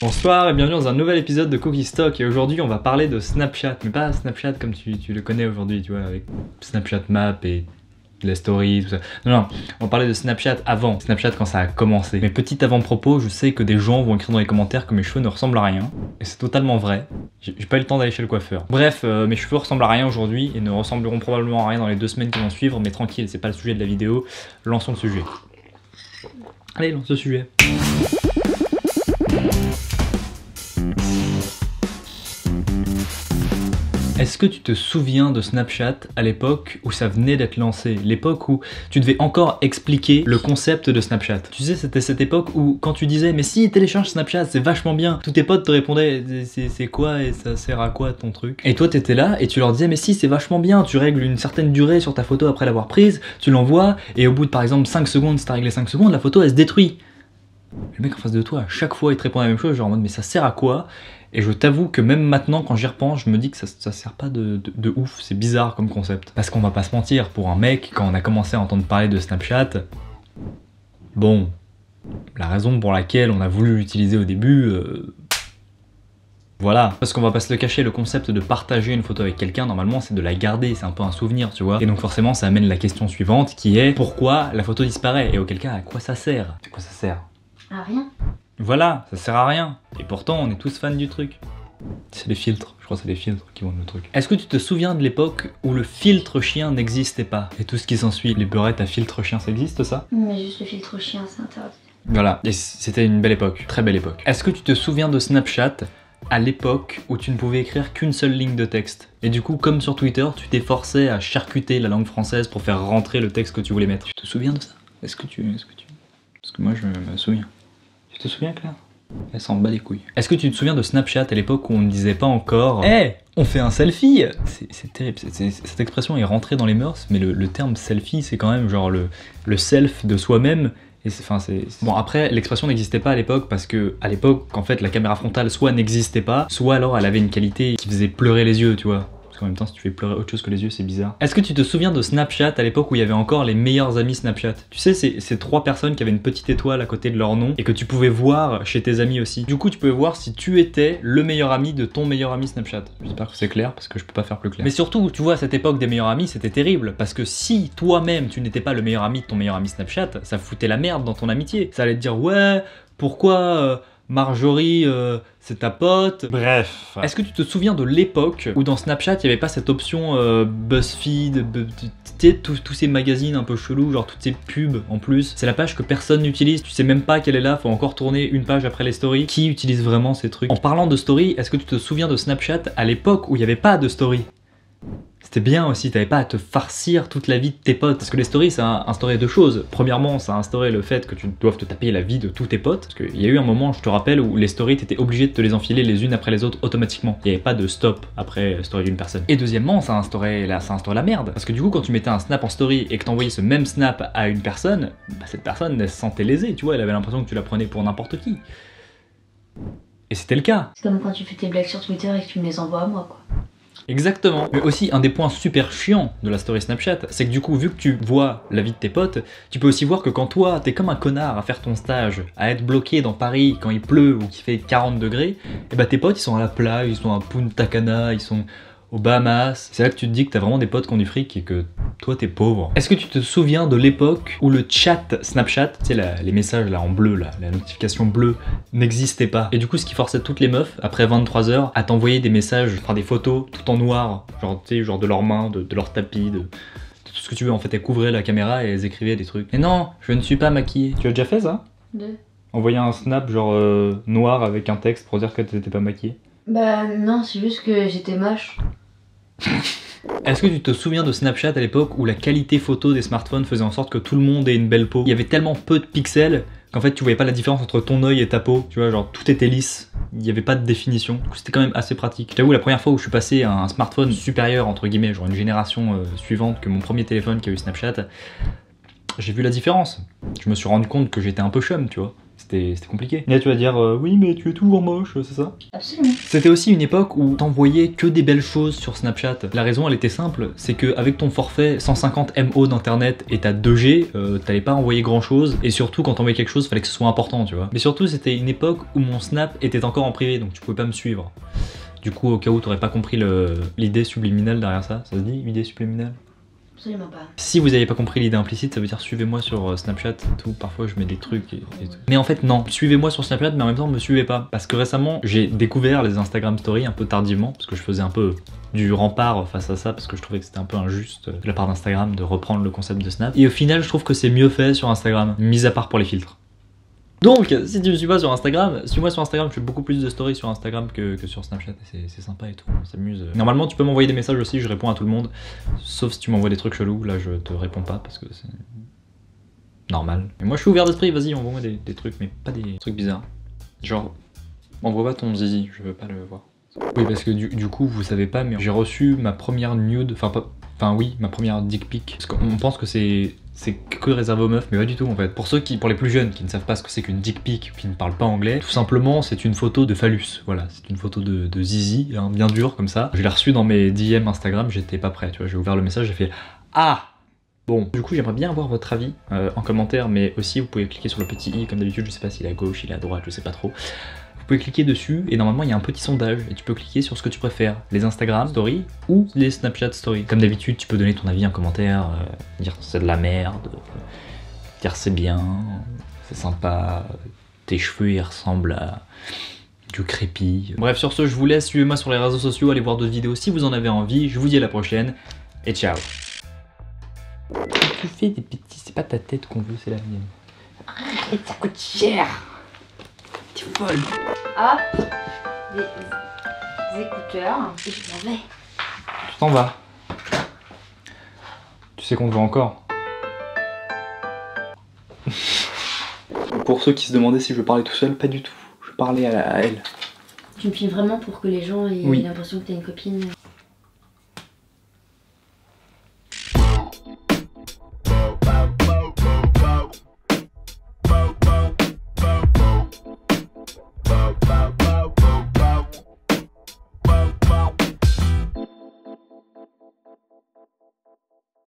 Bonsoir et bienvenue dans un nouvel épisode de Cookie Stock. Et aujourd'hui on va parler de Snapchat, mais pas Snapchat comme tu le connais aujourd'hui, tu vois, avec Snapchat Map et la story, tout ça. Non, on va parler de Snapchat avant, Snapchat quand ça a commencé. Mais petit avant-propos, je sais que des gens vont écrire dans les commentaires que mes cheveux ne ressemblent à rien. Et c'est totalement vrai. J'ai pas eu le temps d'aller chez le coiffeur. Bref, mes cheveux ressemblent à rien aujourd'hui et ne ressembleront probablement à rien dans les 2 semaines qui vont suivre. Mais tranquille, c'est pas le sujet de la vidéo. Lançons le sujet. Allez, lance le sujet. Est-ce que tu te souviens de Snapchat à l'époque où ça venait d'être lancé? L'époque où tu devais encore expliquer le concept de Snapchat. Tu sais, c'était cette époque où quand tu disais « Mais si, télécharge Snapchat, c'est vachement bien », tous tes potes te répondaient « C'est quoi et ça sert à quoi ton truc ?» Et toi t'étais là et tu leur disais « Mais si, c'est vachement bien, tu règles une certaine durée sur ta photo après l'avoir prise, tu l'envoies et au bout de par exemple 5 secondes, si t'as réglé 5 secondes, la photo elle se détruit. » Le mec en face de toi, à chaque fois il te répond la même chose, genre en mode « Mais ça sert à quoi ?» Et je t'avoue que même maintenant, quand j'y repense, je me dis que ça sert pas de ouf, c'est bizarre comme concept. Parce qu'on va pas se mentir, pour un mec, quand on a commencé à entendre parler de Snapchat, bon, la raison pour laquelle on a voulu l'utiliser au début, voilà. Parce qu'on va pas se le cacher, le concept de partager une photo avec quelqu'un, normalement, c'est de la garder, c'est un peu un souvenir, tu vois. Et donc forcément, ça amène la question suivante, qui est, pourquoi la photo disparaît? Et auquel cas, à quoi ça sert? À quoi ça sert? À rien. Voilà, ça sert à rien. Et pourtant, on est tous fans du truc. C'est les filtres, je crois que c'est les filtres qui vendent le truc. Est-ce que tu te souviens de l'époque où le filtre chien n'existait pas? Et tout ce qui s'ensuit, les beurrettes à filtre chien, ça existe ça? Mais juste le filtre chien, c'est interdit. Voilà, et c'était une belle époque, très belle époque. Est-ce que tu te souviens de Snapchat à l'époque où tu ne pouvais écrire qu'une seule ligne de texte? Et du coup, comme sur Twitter, tu t'es forcé à charcuter la langue française pour faire rentrer le texte que tu voulais mettre. Tu te souviens de ça? Est-ce que Parce que moi, je me souviens. Tu te souviens, Claire? Elle s'en bat les couilles. Est-ce que tu te souviens de Snapchat à l'époque où on ne disait pas encore « Hey, on fait un selfie !» C'est terrible, cette expression est rentrée dans les mœurs, mais le terme selfie, c'est quand même genre le self de soi-même. Et Bon, après, l'expression n'existait pas à l'époque parce que, à l'époque, en fait, la caméra frontale soit n'existait pas, soit alors elle avait une qualité qui faisait pleurer les yeux, tu vois. Parce qu'en même temps, si tu fais pleurer autre chose que les yeux, c'est bizarre. Est-ce que tu te souviens de Snapchat à l'époque où il y avait encore les meilleurs amis Snapchat? Tu sais, ces 3 personnes qui avaient une petite étoile à côté de leur nom et que tu pouvais voir chez tes amis aussi. Du coup, tu pouvais voir si tu étais le meilleur ami de ton meilleur ami Snapchat. J'espère que c'est clair parce que je peux pas faire plus clair. Mais surtout, tu vois, à cette époque des meilleurs amis, c'était terrible parce que si toi-même tu n'étais pas le meilleur ami de ton meilleur ami Snapchat, ça foutait la merde dans ton amitié. Ça allait te dire, ouais, pourquoi Marjorie, c'est ta pote. Bref. Est-ce que tu te souviens de l'époque où dans Snapchat, il n'y avait pas cette option BuzzFeed, tu sais, tous ces magazines un peu chelous, genre toutes ces pubs en plus. C'est la page que personne n'utilise, tu sais même pas qu'elle est là, faut encore tourner une page après les stories. Qui utilise vraiment ces trucs? En parlant de story, est-ce que tu te souviens de Snapchat à l'époque où il n'y avait pas de story? C'était bien aussi, t'avais pas à te farcir toute la vie de tes potes. Parce que les stories, ça a instauré 2 choses. Premièrement, ça a instauré le fait que tu doives te taper la vie de tous tes potes. Parce qu'il y a eu un moment, je te rappelle, où les stories, t'étais obligé de te les enfiler les unes après les autres automatiquement. Il n'y avait pas de stop après la story d'une personne. Et deuxièmement, ça a instauré la merde. Parce que du coup, quand tu mettais un snap en story et que t'envoyais ce même snap à une personne, bah cette personne, elle se sentait lésée, tu vois, elle avait l'impression que tu la prenais pour n'importe qui. Et c'était le cas. C'est comme quand tu fais tes blagues sur Twitter et que tu me les envoies à moi, quoi. Exactement. Mais aussi, un des points super chiants de la story Snapchat, c'est que du coup, vu que tu vois la vie de tes potes, tu peux aussi voir que quand toi, t'es comme un connard à faire ton stage, à être bloqué dans Paris quand il pleut ou qu'il fait 40 degrés, et bah tes potes, ils sont à la plage, ils sont à Punta Cana, ils sont aux Bahamas. C'est là que tu te dis que t'as vraiment des potes qui ont du fric et que toi, t'es pauvre. Est-ce que tu te souviens de l'époque où le chat Snapchat, tu sais, les messages là en bleu, là, la notification bleue, n'existait pas? Et du coup, ce qui forçait toutes les meufs, après 23 heures, à t'envoyer des messages, enfin des photos, tout en noir, genre, tu sais, genre de leurs mains, de leur tapis, de tout ce que tu veux. En fait, elles couvraient la caméra et elles écrivaient des trucs. Mais non, je ne suis pas maquillée. Tu as déjà fait ça? Envoyer un snap genre noir avec un texte pour dire que t'étais pas maquillée? Bah non, c'est juste que j'étais moche. Est-ce que tu te souviens de Snapchat à l'époque où la qualité photo des smartphones faisait en sorte que tout le monde ait une belle peau? Il y avait tellement peu de pixels qu'en fait tu voyais pas la différence entre ton œil et ta peau, tu vois, genre tout était lisse, il n'y avait pas de définition, du coup c'était quand même assez pratique. Je t'avoue, la première fois où je suis passé à un smartphone supérieur, entre guillemets, genre une génération suivante que mon premier téléphone qui a eu Snapchat, j'ai vu la différence. Je me suis rendu compte que j'étais un peu chum, tu vois. C'était compliqué. Et là tu vas dire oui mais tu es toujours moche, c'est ça? Absolument. C'était aussi une époque où t'envoyais que des belles choses sur Snapchat. La raison elle était simple, c'est que avec ton forfait 150 MO d'internet et ta 2G, t'allais pas envoyer grand chose. Et surtout quand t'envoyais quelque chose, fallait que ce soit important, tu vois. Mais surtout c'était une époque où mon Snap était encore en privé, donc tu pouvais pas me suivre. Du coup au cas où t'aurais pas compris l'idée subliminale derrière ça, ça se dit idée subliminale? Absolument pas. Si vous avez pas compris l'idée implicite, ça veut dire suivez-moi sur Snapchat et tout. Parfois je mets des trucs et tout. Mais en fait non, suivez-moi sur Snapchat mais en même temps me suivez pas. Parce que récemment j'ai découvert les Instagram Stories un peu tardivement, parce que je faisais un peu du rempart face à ça, parce que je trouvais que c'était un peu injuste de la part d'Instagram de reprendre le concept de Snap. Et au final je trouve que c'est mieux fait sur Instagram, mis à part pour les filtres. Donc, si tu me suis pas sur Instagram, suis-moi sur Instagram, je fais beaucoup plus de stories sur Instagram que sur Snapchat, et c'est sympa et tout, on s'amuse. Normalement, tu peux m'envoyer des messages aussi, je réponds à tout le monde, sauf si tu m'envoies des trucs chelous, là je te réponds pas parce que c'est normal. Mais moi je suis ouvert d'esprit, vas-y, envoie-moi des trucs, mais pas des trucs bizarres. Genre, envoie pas ton zizi, je veux pas le voir. Oui, parce que du coup, vous savez pas, mais j'ai reçu ma première nude, oui, ma première dick pic. Parce qu'on pense que c'est que réservé aux meufs, mais pas du tout en fait. Pour les plus jeunes qui ne savent pas ce que c'est qu'une dick pic, qui ne parlent pas anglais, tout simplement c'est une photo de phallus. Voilà, c'est une photo de zizi, hein, bien dur comme ça. Je l'ai reçu dans mes DM Instagram, j'étais pas prêt, tu vois, j'ai ouvert le message, j'ai fait ah! Bon, du coup j'aimerais bien avoir votre avis en commentaire, mais aussi vous pouvez cliquer sur le petit i comme d'habitude, je sais pas s'il est à gauche, il est à droite, je sais pas trop. Vous pouvez cliquer dessus et normalement il y a un petit sondage et tu peux cliquer sur ce que tu préfères, les Instagram Stories ou les Snapchat Stories. Comme d'habitude tu peux donner ton avis en commentaire, dire c'est de la merde, dire c'est bien, c'est sympa, tes cheveux ils ressemblent à du crépi. Bref sur ce je vous laisse, suivez-moi sur les réseaux sociaux, allez voir d'autres vidéos si vous en avez envie, je vous dis à la prochaine et ciao. Tu fais des petits, c'est pas ta tête qu'on veut, c'est la mienne. Arrête, ça coûte cher. T'es folle. Ah, des écouteurs, et je m'en vais. Tu t'en vas. Tu sais qu'on te voit encore. Pour ceux qui se demandaient si je parlais tout seul, pas du tout. Je parlais à elle. Tu me filmes vraiment pour que les gens aient Oui. l'impression que t'as une copine?